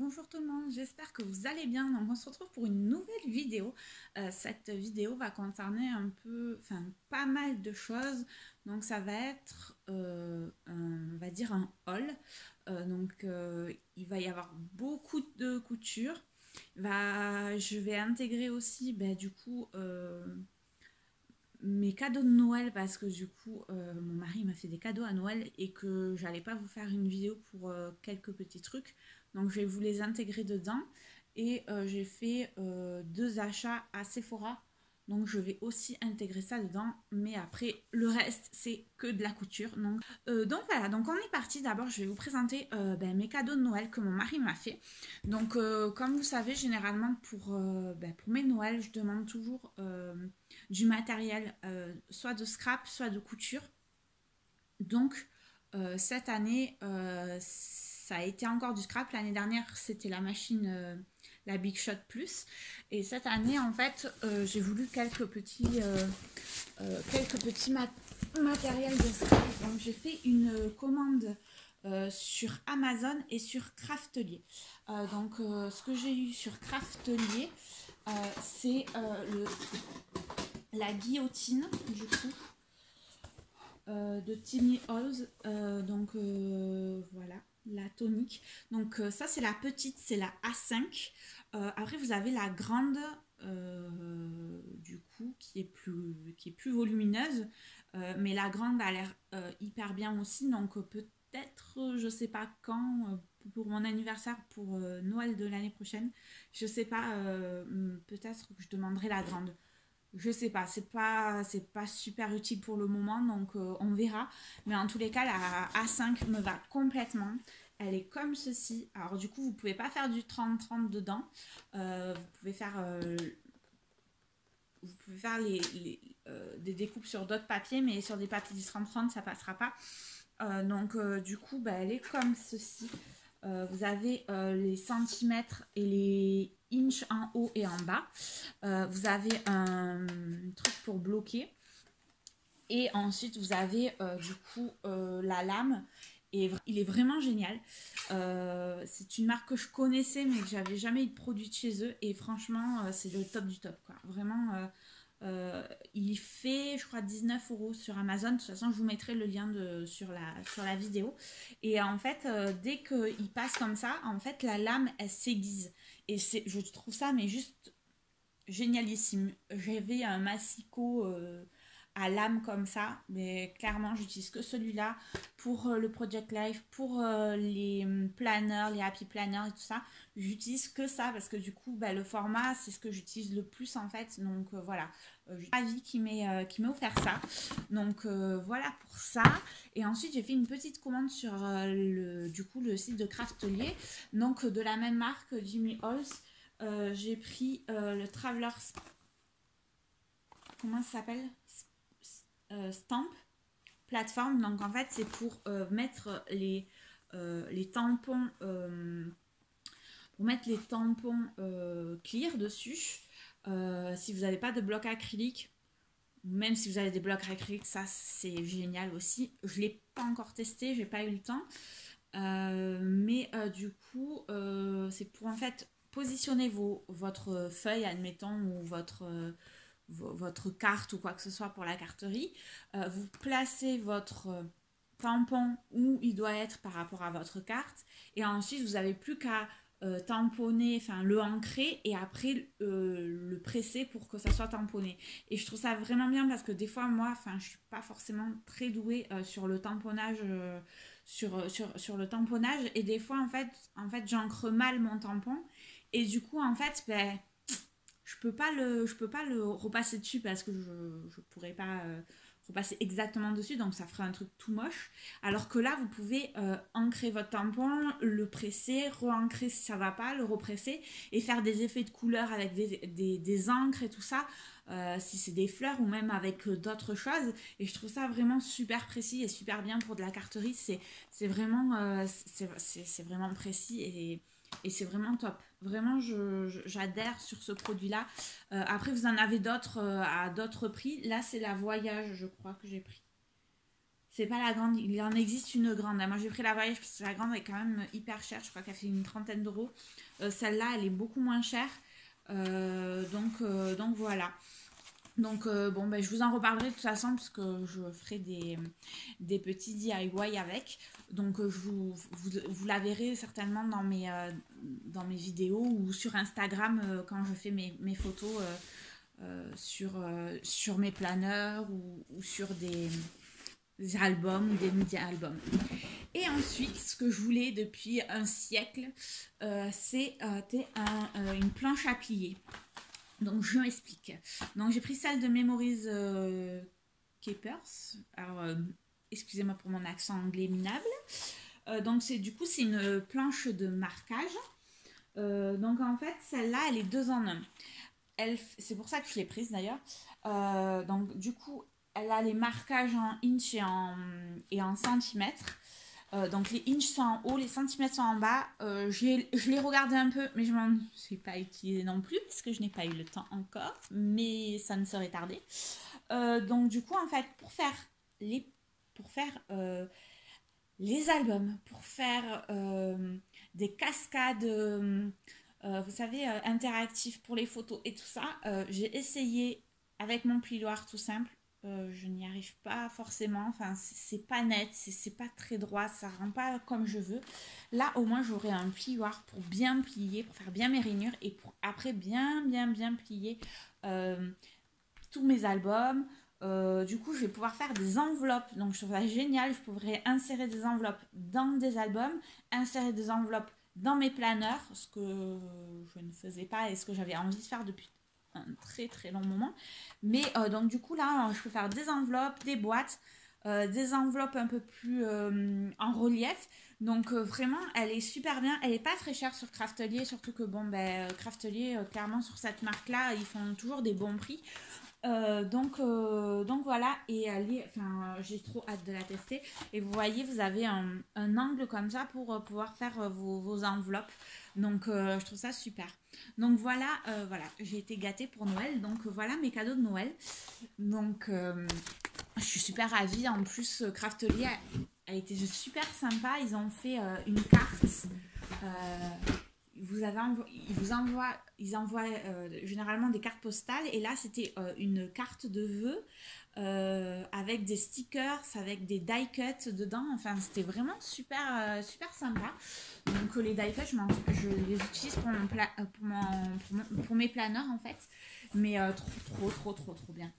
Bonjour tout le monde, j'espère que vous allez bien. Donc on se retrouve pour une nouvelle vidéo. Cette vidéo va concerner pas mal de choses. Donc ça va être, on va dire un haul. Il va y avoir beaucoup de couture. Je vais intégrer aussi, mes cadeaux de Noël parce que mon mari m'a fait des cadeaux à Noël et que j'allais pas vous faire une vidéo pour quelques petits trucs, donc je vais vous les intégrer dedans. Et j'ai fait deux achats à Sephora, donc je vais aussi intégrer ça dedans, mais après le reste c'est que de la couture. Donc voilà, donc on est parti. D'abord je vais vous présenter mes cadeaux de Noël que mon mari m'a fait. Comme vous savez, généralement pour mes Noëls je demande toujours du matériel, soit de scrap, soit de couture. Donc, cette année, ça a été encore du scrap. L'année dernière, c'était la machine, la Big Shot Plus. Et cette année, en fait, j'ai voulu quelques petits matériels de scrap. Donc, j'ai fait une commande sur Amazon et sur Craftelier. Ce que j'ai eu sur Craftelier, c'est la guillotine, du coup, de Timmy Halls. Voilà, la tonique. Ça, c'est la petite, c'est la A5. Après, vous avez la grande, du coup, qui est plus volumineuse. Mais la grande a l'air hyper bien aussi. Donc, peut-être, je sais pas quand, pour mon anniversaire, pour Noël de l'année prochaine, je sais pas, peut-être que je demanderai la grande. Je sais pas, c'est pas super utile pour le moment, donc on verra. Mais en tous les cas, la A5 me va complètement. Elle est comme ceci. Alors du coup, vous pouvez pas faire du 30-30 dedans. Vous pouvez faire des découpes sur d'autres papiers, mais sur des papiers du 30-30, ça passera pas. Elle est comme ceci. Vous avez les centimètres et les inches en haut et en bas. Vous avez un truc pour bloquer. Et ensuite, vous avez la lame. Et il est vraiment génial. C'est une marque que je connaissais, mais que j'avais jamais eu de produit de chez eux. Et franchement, c'est le top du top, quoi. Vraiment, il fait, je crois, 19 € sur Amazon. De toute façon, je vous mettrai le lien sur la vidéo. Et en fait, dès qu'il passe comme ça, en fait, la lame, elle s'aiguise. Et je trouve ça, mais juste génialissime. J'avais un massicot à lame comme ça, mais clairement j'utilise que celui-là pour le Project Life, pour les planners, les happy planners et tout ça. J'utilise que ça parce que du coup le format c'est ce que j'utilise le plus en fait. Voilà, je suis ravie qu'il m'ait offert ça. Voilà pour ça. Et ensuite j'ai fait une petite commande sur le site de Craftelier, donc de la même marque, Jimmy Halls. J'ai pris le Traveler's, comment ça s'appelle, Stamp plateforme. Donc en fait c'est pour mettre les tampons, clear dessus. Si vous n'avez pas de bloc acrylique, même si vous avez des blocs acryliques, ça c'est génial aussi. Je ne l'ai pas encore testé, j'ai pas eu le temps. C'est pour en fait positionner votre feuille, admettons, ou votre carte ou quoi que ce soit pour la carterie. Vous placez votre tampon où il doit être par rapport à votre carte, et ensuite vous n'avez plus qu'à tamponner, enfin le ancrer, et après le presser pour que ça soit tamponné. Et je trouve ça vraiment bien parce que des fois moi, je suis pas forcément très douée sur le tamponnage, sur le tamponnage, et des fois en fait j'ancre mal mon tampon, et du coup en fait je peux pas le repasser dessus parce que je pourrais pas repasser exactement dessus, donc ça ferait un truc tout moche. Alors que là, vous pouvez ancrer votre tampon, le presser, re-ancrer si ça va pas, le represser et faire des effets de couleur avec des encres et tout ça, si c'est des fleurs ou même avec d'autres choses. Et je trouve ça vraiment super précis et super bien pour de la carterie. C'est vraiment, c'est vraiment précis et c'est vraiment top. Vraiment, j'adhère sur ce produit-là. Après, vous en avez d'autres à d'autres prix. Là, c'est la Voyage, je crois, que j'ai pris. C'est pas la grande, il en existe une grande. Moi j'ai pris la Voyage parce que la grande est quand même hyper chère. Je crois qu'elle fait une trentaine d'euros. Celle-là, elle est beaucoup moins chère. Donc voilà. Donc bon, ben, je vous en reparlerai de toute façon parce que je ferai des petits DIY avec. Donc vous la verrez certainement dans mes vidéos ou sur Instagram quand je fais mes photos sur mes planeurs ou sur des albums ou des midi-albums. Et ensuite, ce que je voulais depuis un siècle, c'était une planche à plier. Donc, je m'explique. Donc, j'ai pris celle de Memories Keepers. Alors, excusez-moi pour mon accent anglais minable. Donc, c'est une planche de marquage. Donc, en fait, celle-là, elle est 2 en 1. C'est pour ça que je l'ai prise d'ailleurs. Donc, du coup, elle a les marquages en inch et en centimètres. Donc les inches sont en haut, les centimètres sont en bas. Je l'ai regardé un peu, mais je m'en suis pas utilisé non plus parce que je n'ai pas eu le temps encore, mais ça ne serait tardé. Donc du coup, en fait, pour faire les albums, pour faire des cascades, vous savez, interactives pour les photos et tout ça, j'ai essayé avec mon plioir tout simple. Je n'y arrive pas forcément, enfin c'est pas net, c'est pas très droit, ça rend pas comme je veux. Là au moins j'aurai un plioir pour bien plier, pour faire bien mes rainures et pour après bien plier tous mes albums. Du coup je vais pouvoir faire des enveloppes, donc je trouve ça génial, je pourrais insérer des enveloppes dans des albums, insérer des enveloppes dans mes planeurs, ce que je ne faisais pas et ce que j'avais envie de faire depuis un très long moment. Mais donc du coup là je peux faire des enveloppes, des boîtes, des enveloppes un peu plus en relief. Donc vraiment elle est super bien, elle est pas très chère sur Craftelier, surtout que bon ben Craftelier clairement sur cette marque là ils font toujours des bons prix. Donc voilà, et j'ai trop hâte de la tester. Et vous voyez, vous avez un angle comme ça pour pouvoir faire vos enveloppes. Donc je trouve ça super. Donc voilà, j'ai été gâtée pour Noël. Donc voilà mes cadeaux de Noël. Donc je suis super ravie. En plus, Craftelier a été super sympa. Ils ont fait une carte. Ils envoient généralement des cartes postales et là c'était une carte de vœux avec des stickers, avec des die cuts dedans. Enfin c'était vraiment super sympa. Donc les die cuts je les utilise pour mes planeurs en fait, mais trop bien.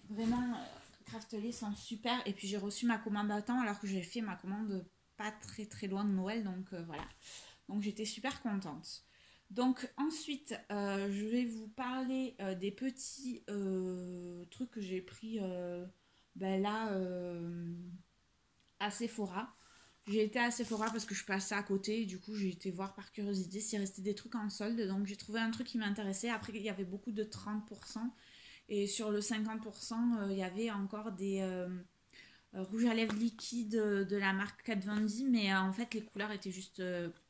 Vraiment Craftelier sont super. Et puis j'ai reçu ma commande à temps alors que j'ai fait ma commande pas très loin de Noël, donc voilà. Donc j'étais super contente. Donc ensuite, je vais vous parler des petits trucs que j'ai pris à Sephora. J'ai été à Sephora parce que je passais à côté. Du coup, j'ai été voir par curiosité s'il restait des trucs en solde. Donc j'ai trouvé un truc qui m'intéressait. Après, il y avait beaucoup de 30%. Et sur le 50%, il y avait encore des rouge à lèvres liquide de la marque Kat Von D, mais en fait les couleurs étaient juste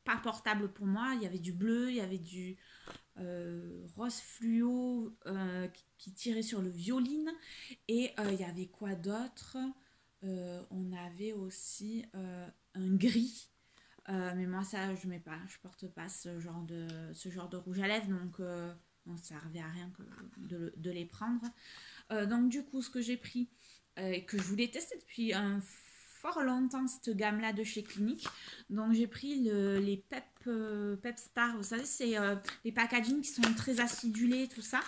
pas portables pour moi. Il y avait du bleu, il y avait du rose fluo qui tirait sur le violine, et il y avait quoi d'autre, on avait aussi un gris. Mais moi ça je mets pas, je porte pas ce genre de rouge à lèvres, donc ça servait à rien de les prendre. Donc du coup ce que j'ai pris, que je voulais tester depuis fort longtemps, cette gamme là de chez Clinique. Donc j'ai pris les Pep Star, vous savez c'est les packaging qui sont très acidulés, tout ça.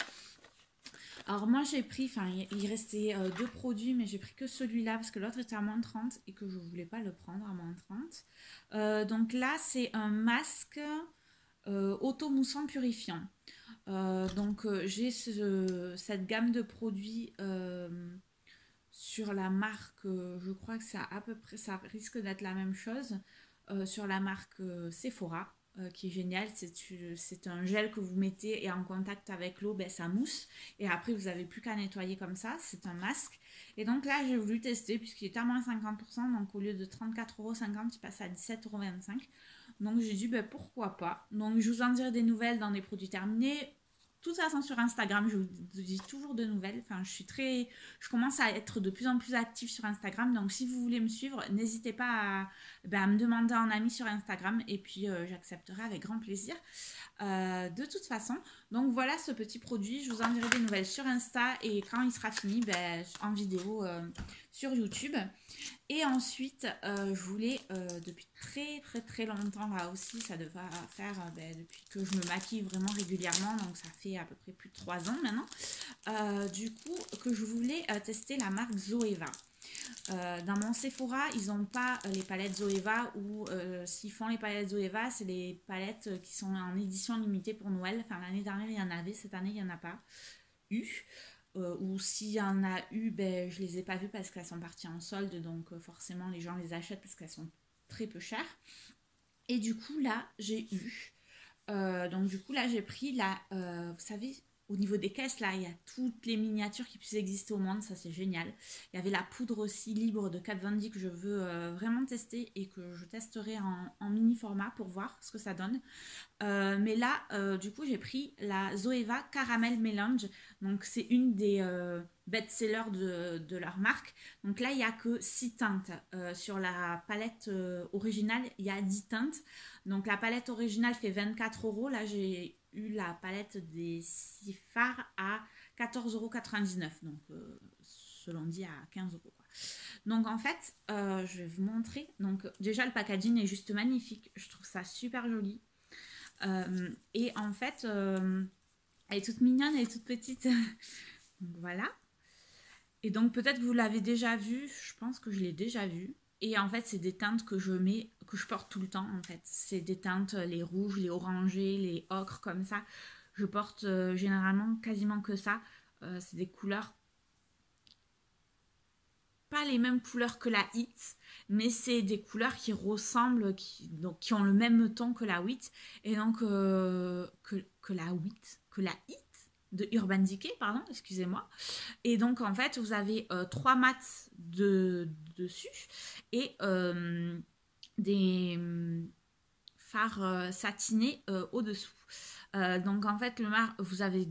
Alors moi j'ai pris, enfin il restait 2 produits, mais j'ai pris que celui-là parce que l'autre était à moins 30 et que je voulais pas le prendre à moins 30. Donc là c'est un masque auto-moussant purifiant. Donc j'ai cette gamme de produits sur la marque, je crois que ça à peu près, ça risque d'être la même chose, sur la marque Sephora, qui est génial. C'est un gel que vous mettez et en contact avec l'eau, ben, ça mousse. Et après, vous n'avez plus qu'à nettoyer comme ça. C'est un masque. Et donc là, j'ai voulu tester puisqu'il est à moins 50%. Donc au lieu de 34,50 €, il passe à 17,25 €. Donc j'ai dit, ben, pourquoi pas. Donc je vous en dirai des nouvelles dans les produits terminés. toute façon sur Instagram, je vous dis toujours de nouvelles. Enfin, je commence à être de plus en plus active sur Instagram. Donc, si vous voulez me suivre, n'hésitez pas à me demander en ami sur Instagram. Et puis, j'accepterai avec grand plaisir. De toute façon, donc voilà ce petit produit. Je vous en dirai des nouvelles sur Insta. Et quand il sera fini, en vidéo sur YouTube. Et ensuite, je voulais, depuis très longtemps, là aussi, ça devrait faire depuis que je me maquille vraiment régulièrement, donc ça fait à peu près plus de 3 ans maintenant, du coup, que je voulais tester la marque Zoeva. Dans mon Sephora, ils n'ont pas les palettes Zoeva, ou s'ils font les palettes Zoeva, c'est les palettes qui sont en édition limitée pour Noël. Enfin, l'année dernière, il y en avait, cette année, il n'y en a pas eu. Ou s'il y en a eu, je les ai pas vues parce qu'elles sont parties en solde, donc forcément les gens les achètent parce qu'elles sont très peu chères. Et du coup là j'ai eu, donc du coup là j'ai pris vous savez, au niveau des caisses là, il y a toutes les miniatures qui puissent exister au monde, ça c'est génial. Il y avait la poudre aussi libre de Kat Von D que je veux vraiment tester et que je testerai en mini format pour voir ce que ça donne. Mais là, du coup, j'ai pris la Zoeva Caramel Mélange. Donc, c'est une des best-sellers de leur marque. Donc là, il n'y a que 6 teintes. Sur la palette originale, il y a 10 teintes. Donc, la palette originale fait 24 €. Là, j'ai eu la palette des 6 fards à 14,99 €. Donc, selon dit, à 15 €. Quoi. Donc, en fait, je vais vous montrer. Donc, déjà, le packaging est juste magnifique. Je trouve ça super joli. Et en fait, elle est toute mignonne, elle est toute petite. Donc, voilà. Et donc peut-être que vous l'avez déjà vu, je pense que je l'ai déjà vu. Et en fait, c'est des teintes que je mets, que je porte tout le temps en fait. C'est des teintes, les rouges, les orangés, les ocres comme ça. Je porte généralement quasiment que ça. C'est des couleurs, pas les mêmes couleurs que la Hit, mais c'est des couleurs qui ressemblent, qui ont le même ton que la Hit. Et donc, que la Hit de Urban Decay, pardon, excusez-moi. Et donc, en fait, vous avez 3 mats dessus et des fards satinés au-dessous. Donc, en fait, vous avez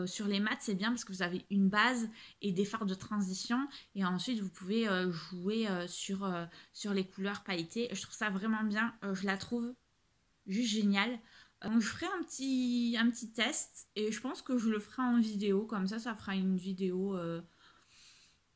sur les mats, c'est bien parce que vous avez une base et des fards de transition. Et ensuite, vous pouvez jouer sur les couleurs pailletées. Je trouve ça vraiment bien. Je la trouve juste géniale. Donc, je ferai un petit test et je pense que je le ferai en vidéo. Comme ça fera une vidéo,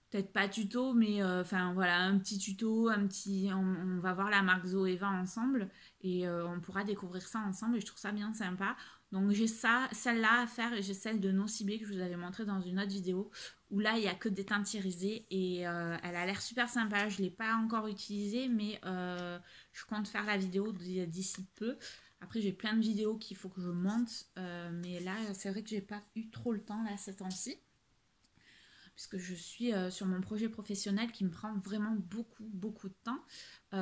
peut-être pas tuto, mais enfin voilà, un petit tuto, on va voir la marque Zoeva ensemble et on pourra découvrir ça ensemble et je trouve ça bien sympa. Donc j'ai celle-là à faire et j'ai celle de Non Ciblée que je vous avais montré dans une autre vidéo où là il n'y a que des teintes irisées et elle a l'air super sympa. Je ne l'ai pas encore utilisée mais je compte faire la vidéo d'ici peu. Après j'ai plein de vidéos qu'il faut que je monte mais là c'est vrai que j'ai pas eu trop le temps là ces temps-ci. Puisque je suis sur mon projet professionnel qui me prend vraiment beaucoup de temps.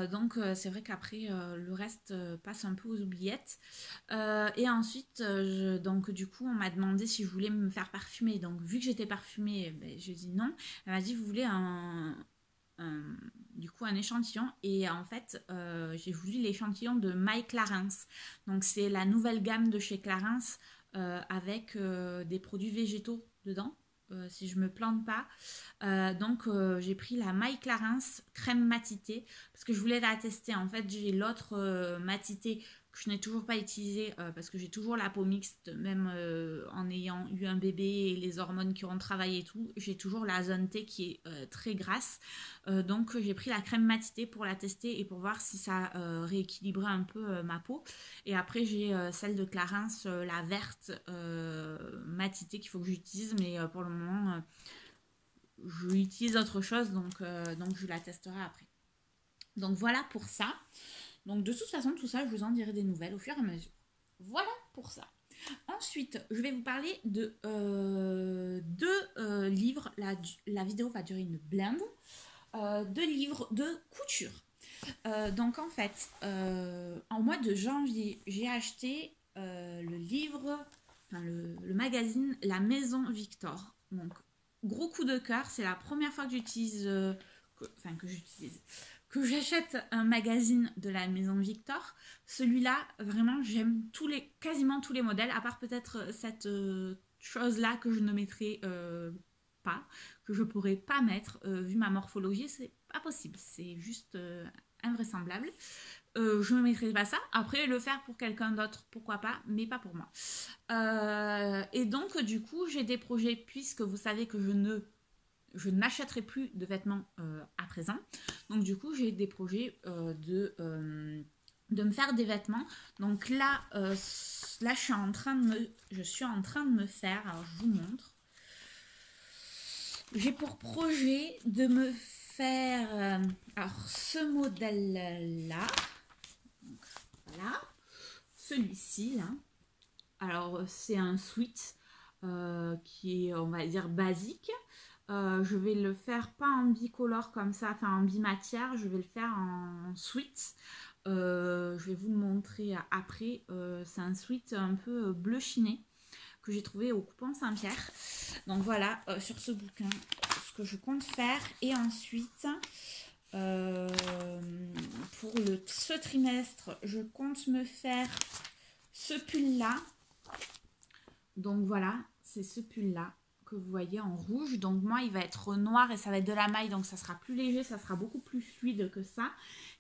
Donc c'est vrai qu'après le reste passe un peu aux oubliettes. Et ensuite, donc du coup, on m'a demandé si je voulais me faire parfumer. Donc vu que j'étais parfumée, j'ai dit non. Elle m'a dit vous voulez du coup un échantillon et en fait j'ai voulu l'échantillon de My Clarins. Donc c'est la nouvelle gamme de chez Clarins avec des produits végétaux dedans. Si je me plante pas. Donc j'ai pris la My Clarins crème matitée parce que je voulais la tester. En fait j'ai l'autre matitée que je n'ai toujours pas utilisée parce que j'ai toujours la peau mixte même en ayant eu un bébé et les hormones qui ont travaillé et tout. J'ai toujours la zone T qui est très grasse. Donc j'ai pris la crème matitée pour la tester et pour voir si ça rééquilibrait un peu ma peau. Et après j'ai celle de Clarins, la verte matitée qu'il faut que j'utilise mais pour le moment je utilise autre chose donc je la testerai après. Donc voilà pour ça. Donc de toute façon tout ça je vous en dirai des nouvelles au fur et à mesure. Voilà pour ça. Ensuite je vais vous parler de deux livres. La vidéo va durer une blinde. 2 livres de couture. Donc en fait en mois de janvier j'ai acheté le livre, enfin le magazine La Maison Victor. Donc gros coup de cœur, c'est la première fois que j'utilise que j'achète un magazine de la maison Victor. Celui-là, vraiment, j'aime quasiment tous les modèles, à part peut-être cette chose-là que je ne mettrai pas, que je pourrais pas mettre, vu ma morphologie, c'est pas possible, c'est juste invraisemblable. Je ne mettrai pas ça. Après, le faire pour quelqu'un d'autre, pourquoi pas, mais pas pour moi. Et donc, du coup, j'ai des projets, puisque vous savez que je n'achèterai plus de vêtements à présent. Donc, du coup, j'ai des projets de me faire des vêtements. Donc là, je suis en train de me faire, alors je vous montre. J'ai pour projet de me faire alors ce modèle-là. Voilà, celui-ci là. Alors c'est un sweat qui est, on va dire, basique. Je vais le faire pas en bicolore comme ça, enfin en bimatière, je vais le faire en sweat. Je vais vous le montrer après. C'est un sweat un peu bleu chiné que j'ai trouvé au coupon Saint-Pierre. Donc voilà, sur ce bouquin, ce que je compte faire. Et ensuite, pour ce trimestre, je compte me faire ce pull-là. Donc voilà, c'est ce pull-là que vous voyez en rouge. Donc moi, il va être noir et ça va être de la maille, donc ça sera plus léger, ça sera beaucoup plus fluide que ça.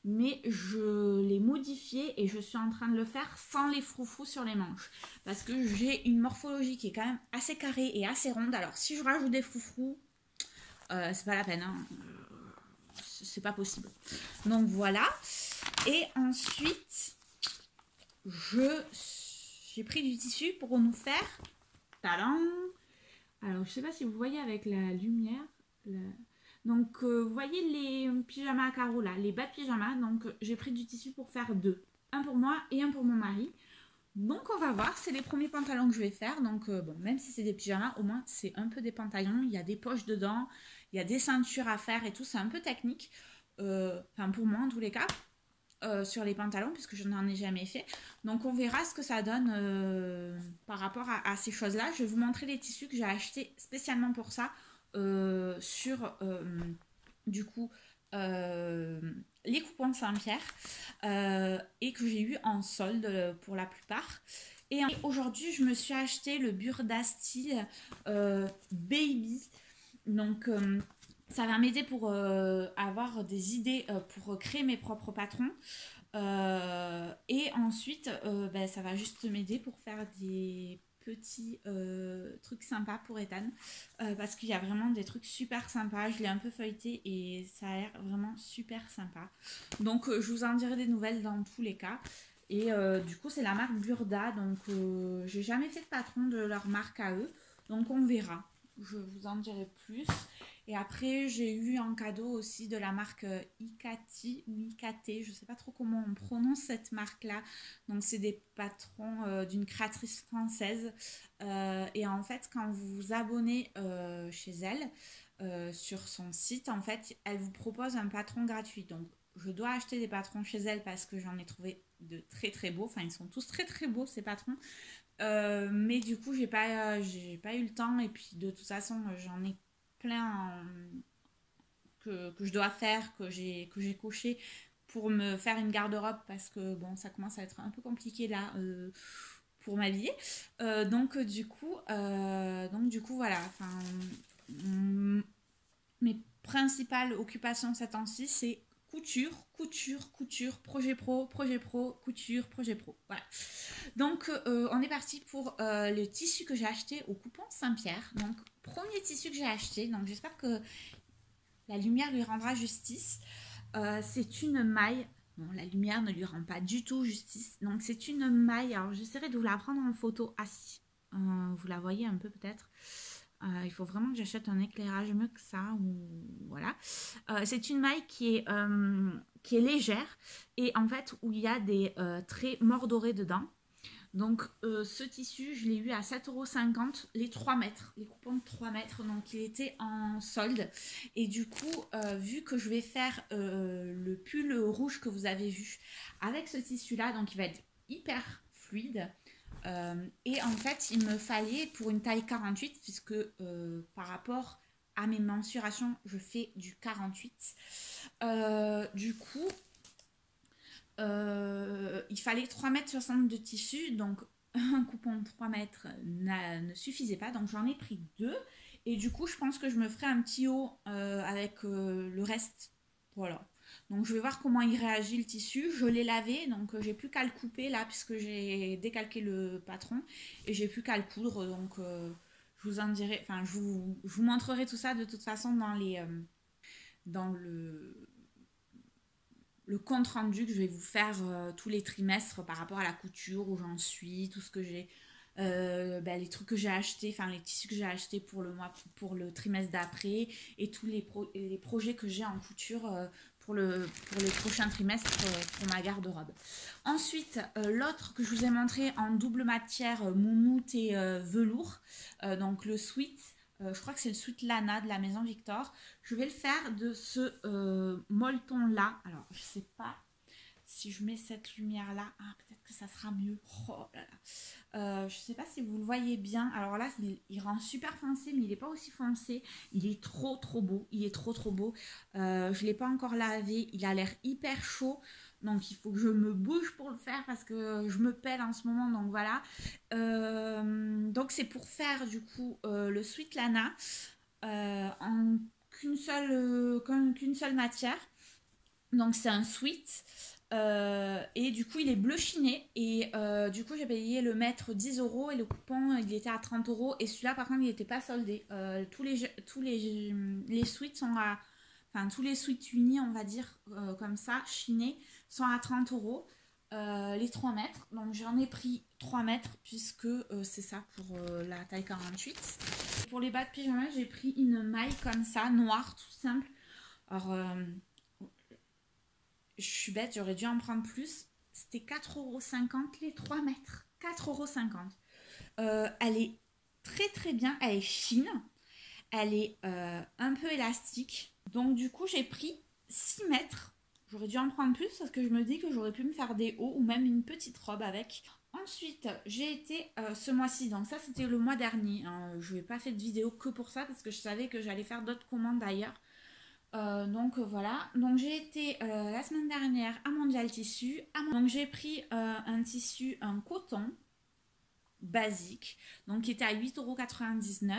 Mais je l'ai modifié et je suis en train de le faire sans les froufrous sur les manches. Parce que j'ai une morphologie qui est quand même assez carrée et assez ronde. Alors si je rajoute des froufrous, c'est pas la peine, hein. C'est pas possible. Donc voilà. Et ensuite, j'ai pris du tissu pour nous faire... Tadam! Alors, je sais pas si vous voyez avec la lumière. Donc, vous voyez les pyjamas à carreaux là, les bas de pyjama. Donc, j'ai pris du tissu pour faire deux. Un pour moi et un pour mon mari. Donc, on va voir. C'est les premiers pantalons que je vais faire. Donc, bon, même si c'est des pyjamas, au moins, c'est un peu des pantalons. Il y a des poches dedans. Il y a des ceintures à faire et tout. C'est un peu technique. Enfin, pour moi, en tous les cas. Sur les pantalons, puisque je n'en ai jamais fait. Donc on verra ce que ça donne par rapport à ces choses-là. Je vais vous montrer les tissus que j'ai achetés spécialement pour ça sur du coup les coupons Saint-Pierre et que j'ai eu en solde pour la plupart. Et aujourd'hui, je me suis acheté le Burda Style Baby. Donc ça va m'aider pour avoir des idées pour créer mes propres patrons. Et ensuite, ça va juste m'aider pour faire des petits trucs sympas pour Ethan. Parce qu'il y a vraiment des trucs super sympas. Je l'ai un peu feuilleté et ça a l'air vraiment super sympa. Donc, je vous en dirai des nouvelles dans tous les cas. Et du coup, c'est la marque Burda. Donc, j'ai jamais fait de patron de leur marque à eux. Donc, on verra. Je vous en dirai plus. Et après, j'ai eu en cadeau aussi de la marque Ikati ou Ikate. Je ne sais pas trop comment on prononce cette marque-là. Donc, c'est des patrons d'une créatrice française. Et en fait, quand vous vous abonnez chez elle, sur son site, en fait, elle vous propose un patron gratuit. Donc, je dois acheter des patrons chez elle parce que j'en ai trouvé de très très beaux. Enfin, ils sont tous très très beaux, ces patrons. Mais du coup, j'ai pas eu le temps. Et puis, de toute façon, j'en ai plein que je dois faire, que j'ai coché pour me faire une garde-robe parce que bon, ça commence à être un peu compliqué là pour m'habiller. Donc du coup voilà. Enfin, mes principales occupations ces temps-ci, c'est couture, projet pro, couture, projet pro. Voilà. Donc, on est parti pour le tissu que j'ai acheté au coupon Saint-Pierre. Donc, premier tissu que j'ai acheté. Donc, j'espère que la lumière lui rendra justice. C'est une maille. Bon, la lumière ne lui rend pas du tout justice. Donc, c'est une maille. Alors, j'essaierai de vous la prendre en photo. Ah si, vous la voyez un peu peut-être. Il faut vraiment que j'achète un éclairage mieux que ça. Voilà. C'est une maille qui est légère et en fait où il y a des traits mordorés dedans. Donc ce tissu, je l'ai eu à 7,50 €, les 3 mètres, les coupons de 3 mètres. Donc il était en solde. Et du coup, vu que je vais faire le pull rouge que vous avez vu avec ce tissu-là, donc il va être hyper fluide. Et en fait, il me fallait pour une taille 48, puisque par rapport à mes mensurations, je fais du 48. Du coup, il fallait 3,60 m de tissu, donc un coupon de 3 mètres ne suffisait pas, donc j'en ai pris 2. Et du coup, je pense que je me ferai un petit haut avec le reste. Voilà. Donc, je vais voir comment il réagit le tissu. Je l'ai lavé, donc j'ai plus qu'à le couper là, puisque j'ai décalqué le patron. Et j'ai plus qu'à le coudre. Donc, je vous en dirai, enfin, je vous montrerai tout ça de toute façon dans le compte rendu que je vais vous faire tous les trimestres par rapport à la couture, où j'en suis, tout ce que j'ai. Les trucs que j'ai achetés, enfin les tissus que j'ai achetés pour le trimestre d'après, et tous les projets que j'ai en couture pour les prochains trimestres pour ma garde-robe. Ensuite, l'autre que je vous ai montré en double matière moumoute et velours, donc le sweat, je crois que c'est le sweat Lana de la maison Victor. Je vais le faire de ce molleton là. Alors je sais pas si je mets cette lumière là, peut-être que ça sera mieux. Oh là là. Je sais pas si vous le voyez bien. Alors là, il rend super foncé, mais il n'est pas aussi foncé. Il est trop beau. Il est trop beau. Je l'ai pas encore lavé. Il a l'air hyper chaud. Donc il faut que je me bouge pour le faire parce que je me pèle en ce moment. Donc voilà. Donc c'est pour faire du coup le Sweet Lana en qu'une seule matière. Donc c'est un sweat. Et du coup il est bleu chiné et du coup j'ai payé le mètre 10 € et le coupon il était à 30 € et celui-là par contre il n'était pas soldé. Tous les suites sont à, enfin tous les suites unis on va dire comme ça chinés sont à 30 €, les 3 mètres. Donc j'en ai pris 3 mètres puisque c'est ça pour la taille 48. Et pour les bas de pyjama j'ai pris une maille comme ça noire tout simple. Alors je suis bête, j'aurais dû en prendre plus. C'était 4,50 € les 3 mètres. 4,50 €. Elle est très bien. Elle est fine. Elle est un peu élastique. Donc du coup, j'ai pris 6 mètres. J'aurais dû en prendre plus parce que je me dis que j'aurais pu me faire des hauts ou même une petite robe avec. Ensuite, j'ai été ce mois-ci. Donc ça, c'était le mois dernier. Je n'ai pas fait de vidéo que pour ça parce que je savais que j'allais faire d'autres commandes d'ailleurs. Donc voilà, donc j'ai été la semaine dernière à Mondial Tissu. Donc j'ai pris un tissu, un coton basique, donc qui était à 8,99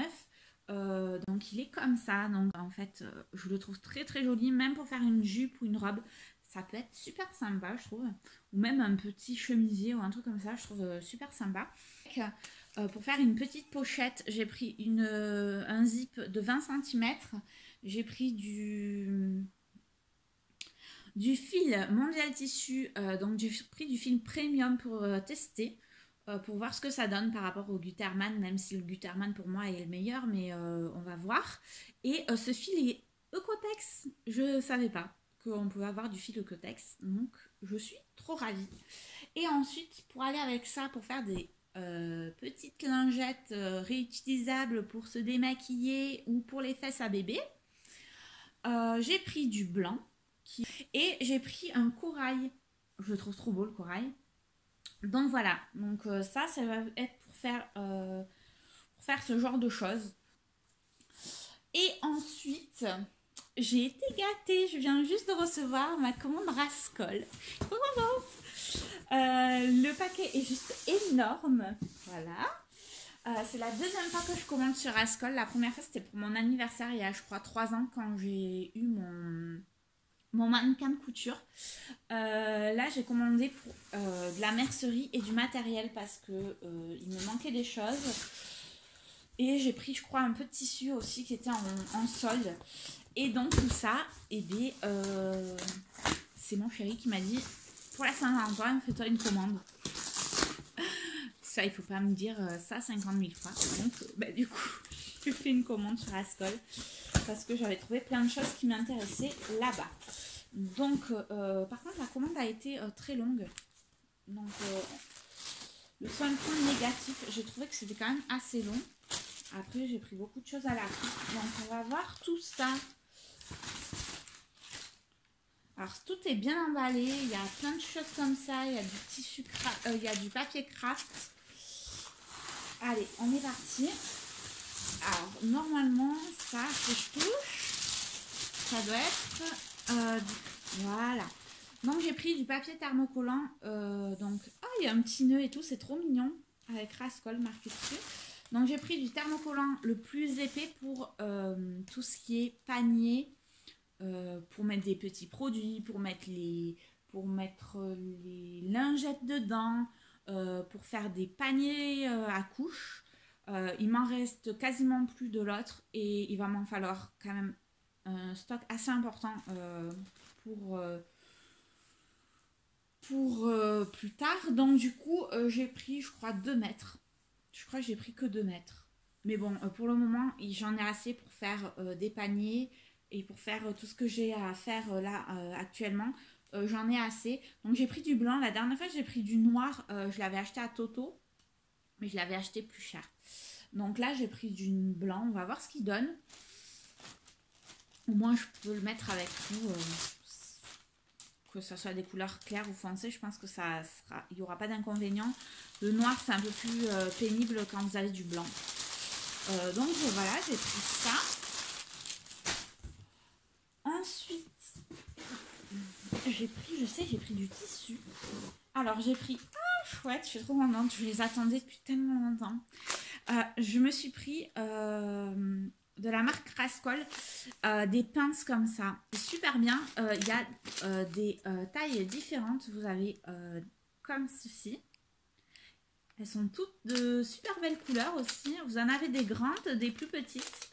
€. Donc il est comme ça, donc en fait je le trouve très joli, même pour faire une jupe ou une robe, ça peut être super sympa je trouve, ou même un petit chemisier ou un truc comme ça, je trouve super sympa. Pour faire une petite pochette, j'ai pris un zip de 20 cm. J'ai pris du fil Mondial Tissu, donc j'ai pris du fil premium pour tester, pour voir ce que ça donne par rapport au Gutermann, même si le Gutermann pour moi est le meilleur, mais on va voir. Et ce fil est Eucotex, je ne savais pas qu'on pouvait avoir du fil Eucotex, donc je suis trop ravie. Et ensuite, pour aller avec ça, pour faire des petites lingettes réutilisables pour se démaquiller ou pour les fesses à bébé, j'ai pris du blanc et j'ai pris un corail. Je le trouve trop beau le corail. Donc voilà, donc ça va être pour faire ce genre de choses. Et ensuite, j'ai été gâtée. Je viens juste de recevoir ma commande Rascol. Je suis trop contente. Le paquet est juste énorme. Voilà. C'est la deuxième fois que je commande sur Rascol. La première fois, c'était pour mon anniversaire, il y a, je crois, 3 ans, quand j'ai eu mon mannequin de couture. Là, j'ai commandé pour de la mercerie et du matériel parce que il me manquait des choses. Et j'ai pris, je crois, un peu de tissu aussi qui était en solde. Et donc, tout ça, et bien, c'est mon chéri qui m'a dit, pour la Saint-Valentin, fais-toi une commande. Ça, il faut pas me dire ça 50 000 fois. Donc, du coup, je fais une commande sur Rascol parce que j'avais trouvé plein de choses qui m'intéressaient là-bas. Donc, par contre, la commande a été très longue. Donc, le seul point négatif, j'ai trouvé que c'était quand même assez long. Après, j'ai pris beaucoup de choses à la coupe. Donc, on va voir tout ça. Alors, tout est bien emballé. Il y a plein de choses comme ça. Il y a du tissu, il y a du papier craft. Allez, on est parti. Alors, normalement, ça, que je touche, ça doit être... voilà. Donc, j'ai pris du papier thermocollant. Donc, oh, il y a un petit nœud et tout, c'est trop mignon. Avec Rascol marqué dessus. Donc, j'ai pris du thermocollant le plus épais pour tout ce qui est panier. Pour mettre des petits produits, pour mettre les lingettes dedans, pour faire des paniers à couches. Il m'en reste quasiment plus de l'autre et il va m'en falloir quand même un stock assez important pour plus tard. Donc du coup, j'ai pris, je crois, 2 mètres. Je crois que j'ai pris que 2 mètres. Mais bon, pour le moment, j'en ai assez pour faire des paniers et pour faire tout ce que j'ai à faire là actuellement. J'en ai assez. Donc j'ai pris du blanc. La dernière fois, j'ai pris du noir. Je l'avais acheté à Toto, mais je l'avais acheté plus cher. Donc là, j'ai pris du blanc. On va voir ce qu'il donne. Au moins, je peux le mettre avec tout. Que ce soit des couleurs claires ou foncées, je pense que il n'y aura pas d'inconvénient. Le noir, c'est un peu plus pénible quand vous avez du blanc. Donc voilà, j'ai pris ça. Ensuite, j'ai pris du tissu. Alors j'ai pris, chouette, je suis trop contente, je les attendais depuis tellement longtemps. Je me suis pris de la marque Rascol des pinces comme ça, super bien. Il y a des tailles différentes. Vous avez comme ceci. Elles sont toutes de super belles couleurs aussi. Vous en avez des grandes, des plus petites,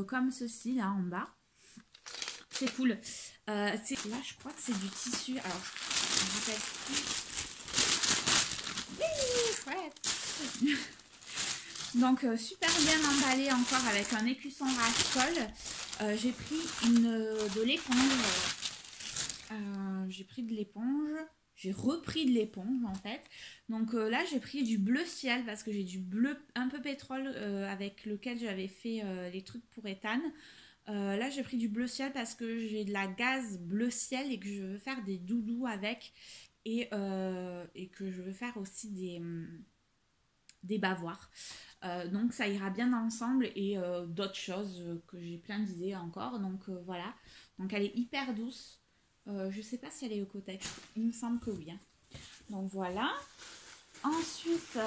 comme ceci là en bas. C'est cool. Là, je crois que c'est du tissu. Alors, je ne rappelle plus. Oui, chouette. Donc, super bien emballé encore avec un écusson Rascol. J'ai pris de l'éponge. J'ai pris de l'éponge. J'ai repris de l'éponge en fait. Donc là, j'ai pris du bleu ciel parce que j'ai du bleu un peu pétrole avec lequel j'avais fait les trucs pour Ethan. Là, j'ai pris du bleu ciel parce que j'ai de la gaze bleu ciel et que je veux faire des doudous avec et que je veux faire aussi des bavoirs. Donc ça ira bien ensemble et d'autres choses que j'ai plein d'idées encore. Donc voilà. Donc elle est hyper douce. Je sais pas si elle est Oeko-Tex. Il me semble que oui. Hein. Donc voilà. Ensuite,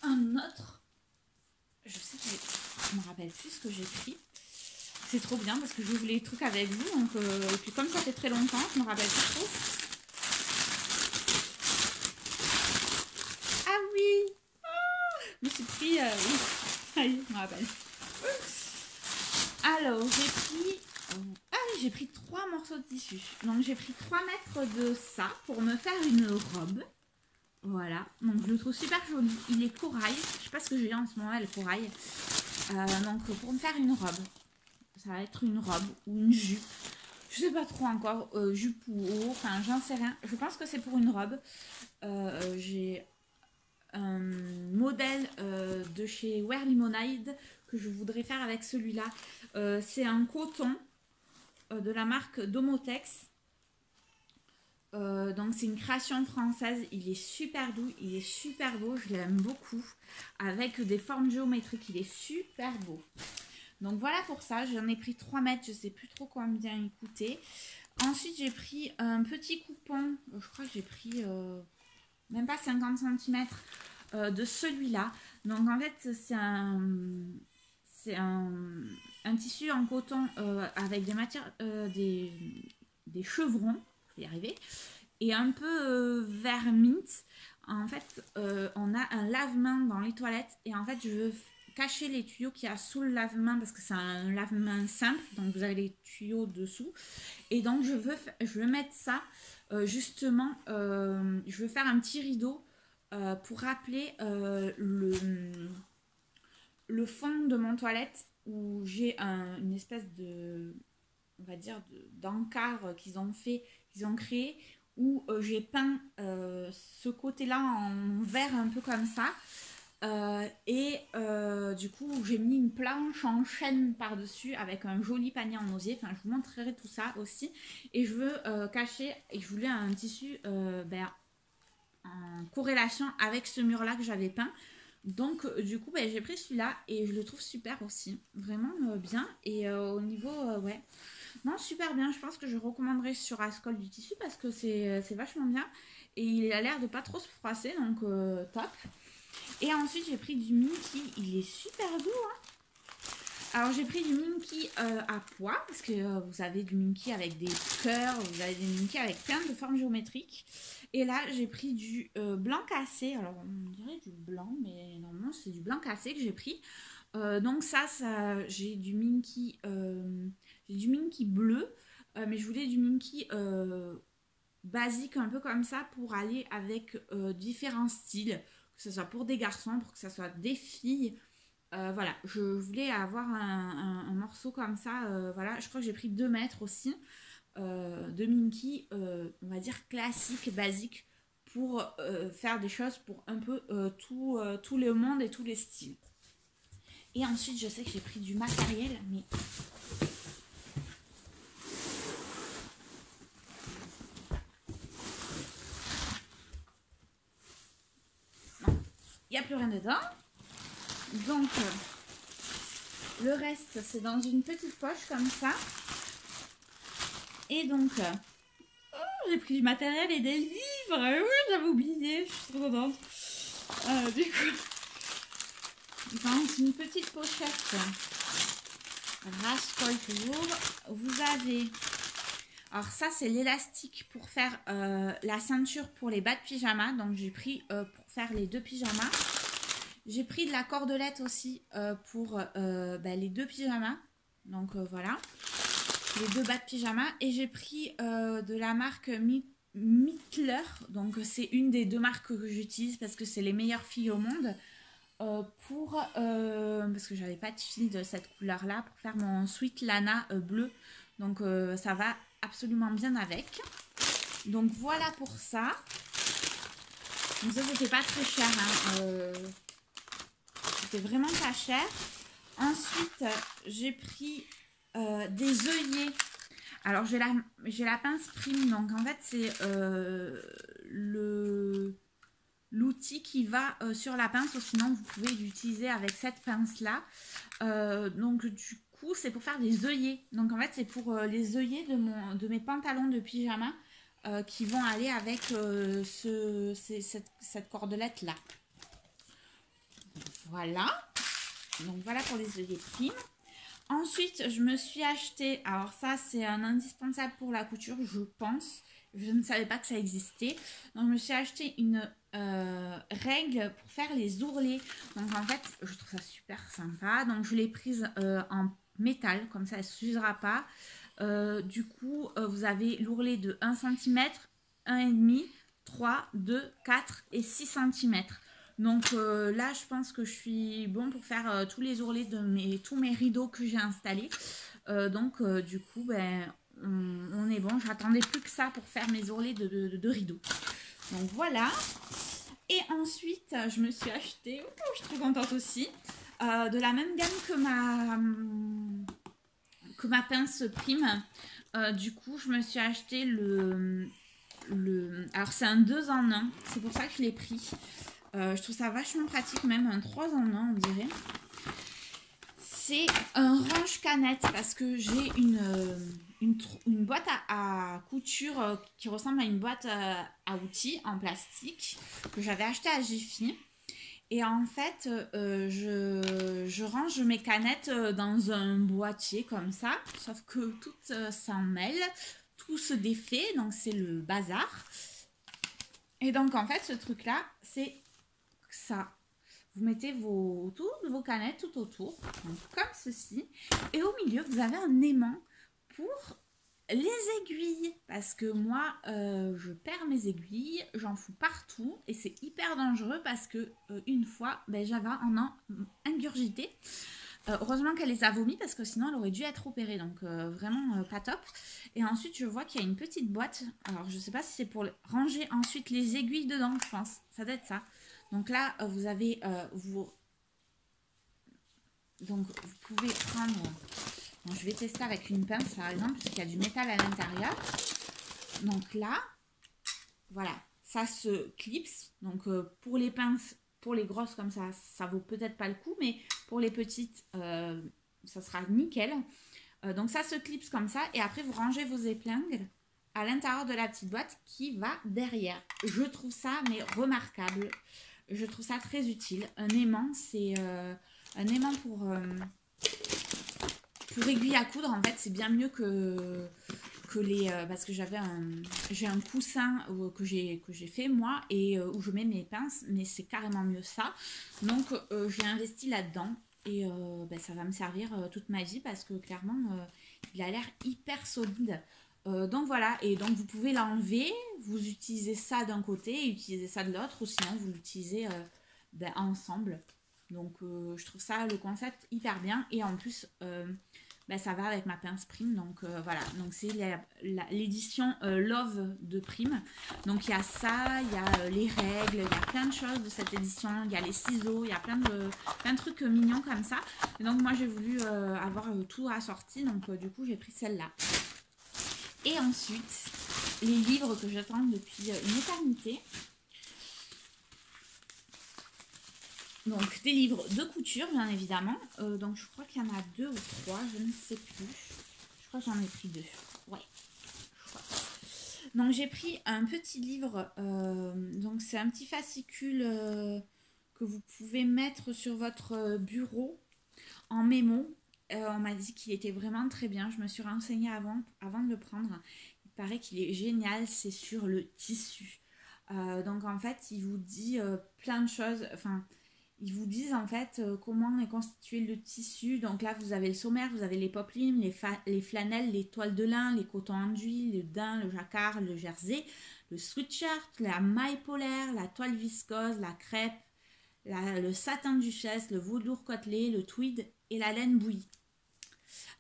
un autre. Je sais que je me rappelle plus ce que j'ai pris. C'est trop bien parce que j'ouvre les trucs avec vous. Donc, et puis comme ça fait très longtemps, je me rappelle plus trop. Ah oui, je me suis pris... oui, ça y est, je me rappelle. Alors, j'ai pris 3 morceaux de tissu. Donc, j'ai pris 3 mètres de ça pour me faire une robe. Voilà, donc je le trouve super joli. Il est corail. Je sais pas ce que j'ai en ce moment, le corail. Donc, pour me faire une robe, ça va être une robe ou une jupe. Je sais pas trop encore, jupe ou haut, enfin, j'en sais rien. Je pense que c'est pour une robe. J'ai un modèle de chez Wear Lemonade que je voudrais faire avec celui-là. C'est un coton de la marque Domotex. Donc c'est une création française. Il est super doux, il est super beau, je l'aime beaucoup. Avec des formes géométriques, il est super beau. Donc voilà pour ça, j'en ai pris 3 mètres, je sais plus trop combien il coûtait. Ensuite j'ai pris un petit coupon, je crois que j'ai pris même pas 50 cm de celui-là. Donc en fait c'est un tissu en coton avec des matières, des chevrons, je vais y arriver, et un peu vert mint. En fait on a un lave-main dans les toilettes et en fait je veux cacher les tuyaux qu'il y a sous le lave-main parce que c'est un lave-main simple, donc vous avez les tuyaux dessous et donc je veux mettre ça justement, je veux faire un petit rideau pour rappeler le fond de mon toilette où j'ai une espèce de, on va dire, d'encart qu'ils ont créé, où j'ai peint ce côté-là en vert un peu comme ça. Du coup j'ai mis une planche en chêne par dessus avec un joli panier en osier. Enfin, je vous montrerai tout ça aussi. Et je veux cacher, et je voulais un tissu en corrélation avec ce mur là que j'avais peint. Donc du coup j'ai pris celui-là et je le trouve super aussi, vraiment bien. Et au niveau ouais, non super bien, je pense que je recommanderais sur Ascol du tissu parce que c'est vachement bien. Et il a l'air de pas trop se froisser, donc top. Et ensuite j'ai pris du Minky, il est super doux hein. Alors j'ai pris du Minky à pois, parce que vous avez du Minky avec des cœurs, vous avez des Minky avec plein de formes géométriques. Et là j'ai pris du blanc cassé, alors on dirait du blanc, mais normalement c'est du blanc cassé que j'ai pris. Donc ça j'ai du Minky bleu, mais je voulais du Minky basique un peu comme ça pour aller avec différents styles, que ce soit pour des garçons, pour que ce soit des filles. Voilà, je voulais avoir un morceau comme ça. Voilà, je crois que j'ai pris 2 mètres aussi de Minky, on va dire classique, basique, pour faire des choses pour un peu tout le monde et tous les styles. Et ensuite, je sais que j'ai pris du matériel, mais non, il n'y a plus rien dedans. Donc, le reste, c'est dans une petite poche comme ça. Et donc, j'ai pris du matériel et des livres. Oui, j'avais oublié, je suis trop contente. Du coup, dans une petite pochette, Rascol toujours, vous avez... Alors ça, c'est l'élastique pour faire la ceinture pour les bas de pyjama. Donc, j'ai pris pour faire les 2 pyjamas. J'ai pris de la cordelette aussi pour les 2 pyjamas. Donc, voilà. Les 2 bas de pyjama. Et j'ai pris de la marque Mittler. Donc, c'est une des 2 marques que j'utilise parce que c'est les meilleures filles au monde. Parce que j'avais pas de fil de cette couleur là pour faire mon sweat lana bleu. Donc, ça va absolument bien avec. Donc, voilà pour ça. Donc, ça, c'était pas très cher. Hein. C'était vraiment pas cher. Ensuite, j'ai pris des œillets. Alors, j'ai la pince Prime. Donc, en fait, c'est l'outil qui va sur la pince. Ou sinon, vous pouvez l'utiliser avec cette pince-là. Donc, du coup, c'est pour faire des œillets. Donc, en fait, c'est pour les œillets de mes pantalons de pyjama qui vont aller avec cette cordelette-là. Voilà. Donc, voilà pour les œillets Prime. Ensuite, je me suis acheté, alors ça c'est un indispensable pour la couture, je pense. Je ne savais pas que ça existait. Donc, je me suis acheté une règle pour faire les ourlets. Donc, en fait, je trouve ça super sympa. Donc, je l'ai prise en métal, comme ça elle ne s'usera pas. Du coup, vous avez l'ourlet de 1 cm, 1,5, 3, 2, 4 et 6 cm. Donc là, je pense que je suis bon pour faire tous les ourlets de tous mes rideaux que j'ai installés. Du coup, on est bon. J'attendais plus que ça pour faire mes ourlets de rideaux. Donc voilà. Et ensuite, je me suis acheté, je suis trop contente aussi, de la même gamme que ma pince Prime. Du coup, je me suis acheté alors c'est un 2 en 1. C'est pour ça que je l'ai pris. Je trouve ça vachement pratique, même un 3 en 1 on dirait. C'est un range canette parce que j'ai une boîte à couture qui ressemble à une boîte à outils en plastique que j'avais acheté à Jiffy. Et en fait, je range mes canettes dans un boîtier comme ça, sauf que tout s'en mêle, tout se défait, donc c'est le bazar. Et donc en fait, ce truc-là, c'est ça. Vous mettez toutes vos canettes tout autour, donc comme ceci. Et au milieu, vous avez un aimant pour les aiguilles. Parce que moi, je perds mes aiguilles, j'en fous partout. Et c'est hyper dangereux parce que une fois, j'avais en ingurgité. Heureusement qu'elle les a vomis parce que sinon elle aurait dû être opérée. Donc vraiment pas top. Et ensuite, je vois qu'il y a une petite boîte. Alors, je ne sais pas si c'est pour ranger ensuite les aiguilles dedans, je pense. Ça doit être ça. Donc là, vous avez donc vous pouvez prendre... Bon, je vais tester avec une pince par exemple, parce qu'il y a du métal à l'intérieur. Donc là, voilà, ça se clipse. Donc pour les pinces, pour les grosses comme ça vaut peut-être pas le coup, mais pour les petites, ça sera nickel. Donc ça se clipse comme ça, et après vous rangez vos épingles à l'intérieur de la petite boîte qui va derrière. Je trouve ça mais remarquable. Je trouve ça très utile. Un aimant, c'est un aimant pour aiguille à coudre. En fait, c'est bien mieux que les... parce que j'ai un coussin que j'ai fait moi et où je mets mes pinces, mais c'est carrément mieux ça. Donc, j'ai investi là-dedans et ça va me servir toute ma vie parce que clairement, il a l'air hyper solide. Donc voilà, et donc vous pouvez l'enlever, vous utilisez ça d'un côté et utiliser ça de l'autre, ou sinon vous l'utilisez ensemble. Donc je trouve ça le concept hyper bien, et en plus ça va avec ma pince Prime. Donc voilà, donc c'est l'édition Love de Prime. Donc il y a ça, il y a les règles, il y a plein de choses de cette édition, il y a les ciseaux, il y a plein de trucs mignons comme ça. Et donc moi j'ai voulu avoir tout assorti, donc du coup j'ai pris celle-là. Et ensuite, les livres que j'attends depuis une éternité. Donc, des livres de couture, bien évidemment. Donc, je crois qu'il y en a 2 ou 3, je ne sais plus. Je crois que j'en ai pris 2. Ouais, je crois. Donc, j'ai pris un petit livre. Donc, c'est un petit fascicule que vous pouvez mettre sur votre bureau en mémo. On m'a dit qu'il était vraiment très bien. Je me suis renseignée avant de le prendre. Il paraît qu'il est génial. C'est sur le tissu. Donc en fait, il vous dit plein de choses. Enfin, ils vous disent en fait comment est constitué le tissu. Donc là, vous avez le sommaire, vous avez les poplines, les flanelles, les toiles de lin, les cotons enduits, le daim, le jacquard, le jersey, le sweatshirt, la maille polaire, la toile viscose, la crêpe, le satin duchesse, le velours côtelé, le tweed et la laine bouillie.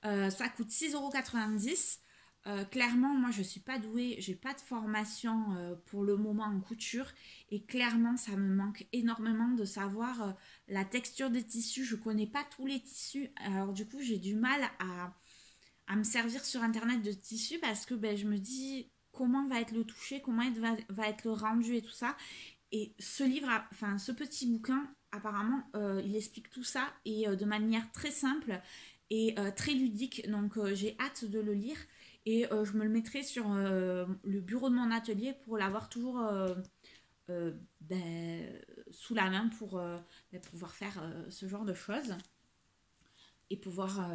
Ça coûte 6,90 €. Clairement, moi, je ne suis pas douée, j'ai pas de formation pour le moment en couture. Et clairement, ça me manque énormément de savoir la texture des tissus. Je ne connais pas tous les tissus. Alors du coup, j'ai du mal à me servir sur Internet de tissus parce que je me dis comment va être le toucher, comment va être le rendu et tout ça. Et ce livre, enfin ce petit bouquin, apparemment, il explique tout ça et de manière très simple et très ludique. Donc j'ai hâte de le lire et je me le mettrai sur le bureau de mon atelier pour l'avoir toujours sous la main pour pouvoir faire ce genre de choses et pouvoir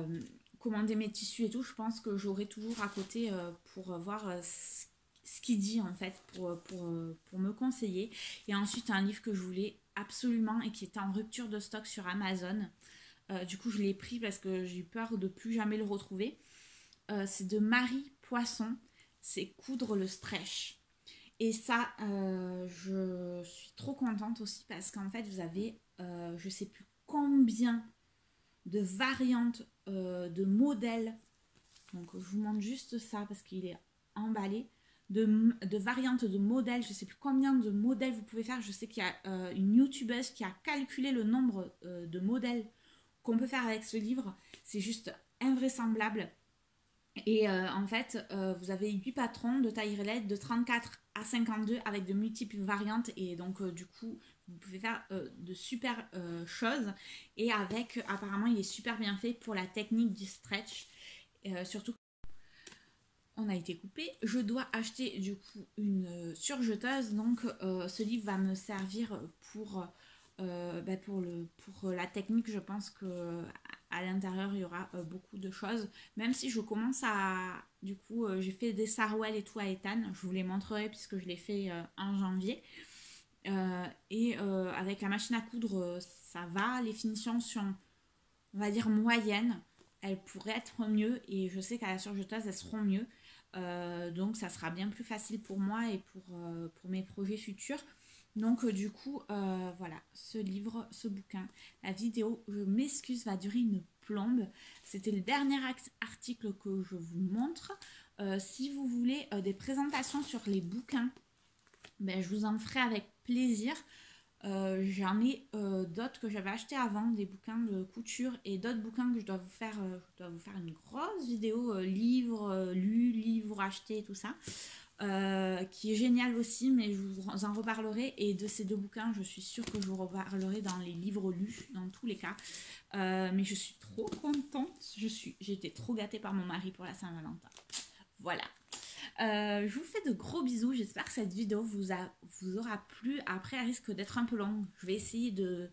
commander mes tissus et tout. Je pense que j'aurai toujours à côté pour voir ce qu'il dit en fait pour me conseiller. Et ensuite un livre que je voulais absolument et qui était en rupture de stock sur Amazon. Du coup je l'ai pris parce que j'ai eu peur de plus jamais le retrouver. C'est de Marie Poisson, c'est Coudre le stretch. Et ça je suis trop contente aussi parce qu'en fait vous avez je sais plus combien de variantes de modèles. Donc je vous montre juste ça parce qu'il est emballé. De variantes de modèles, je ne sais plus combien de modèles vous pouvez faire. Je sais qu'il y a une youtubeuse qui a calculé le nombre de modèles qu'on peut faire avec ce livre. C'est juste invraisemblable. Et en fait, vous avez 8 patrons de taille relève de 34 à 52 avec de multiples variantes. Et donc, du coup, vous pouvez faire de super choses. Et avec, apparemment, il est super bien fait pour la technique du stretch. Surtout, on a été coupé. Je dois acheter, du coup, une surjeteuse. Donc, ce livre va me servir pour la technique. Je pense que à l'intérieur il y aura beaucoup de choses, même si je commence à du coup j'ai fait des sarouels et tout à Ethan, je vous les montrerai puisque je l'ai fait en janvier et avec la machine à coudre ça va, les finitions sont on va dire moyennes, elles pourraient être mieux et je sais qu'à la surjeteuse elles seront mieux, donc ça sera bien plus facile pour moi et pour mes projets futurs. Donc du coup, voilà, ce livre, ce bouquin, la vidéo, je m'excuse, va durer une plombe. C'était le dernier article que je vous montre. Si vous voulez des présentations sur les bouquins, je vous en ferai avec plaisir. J'en ai d'autres que j'avais acheté avant, des bouquins de couture et d'autres bouquins que je dois vous faire une grosse vidéo livres lus, livres achetés, tout ça. qui est génial aussi, mais je vous en reparlerai. Et de ces 2 bouquins, je suis sûre que je vous reparlerai dans les livres lus, dans tous les cas. Mais je suis trop contente. J'ai été trop gâtée par mon mari pour la Saint-Valentin. Voilà. Je vous fais de gros bisous. J'espère que cette vidéo vous aura plu. Après, elle risque d'être un peu longue. Je vais essayer de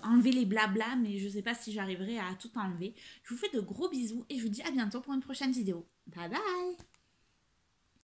enlever les blabla, mais je ne sais pas si j'arriverai à tout enlever. Je vous fais de gros bisous et je vous dis à bientôt pour une prochaine vidéo. Bye bye!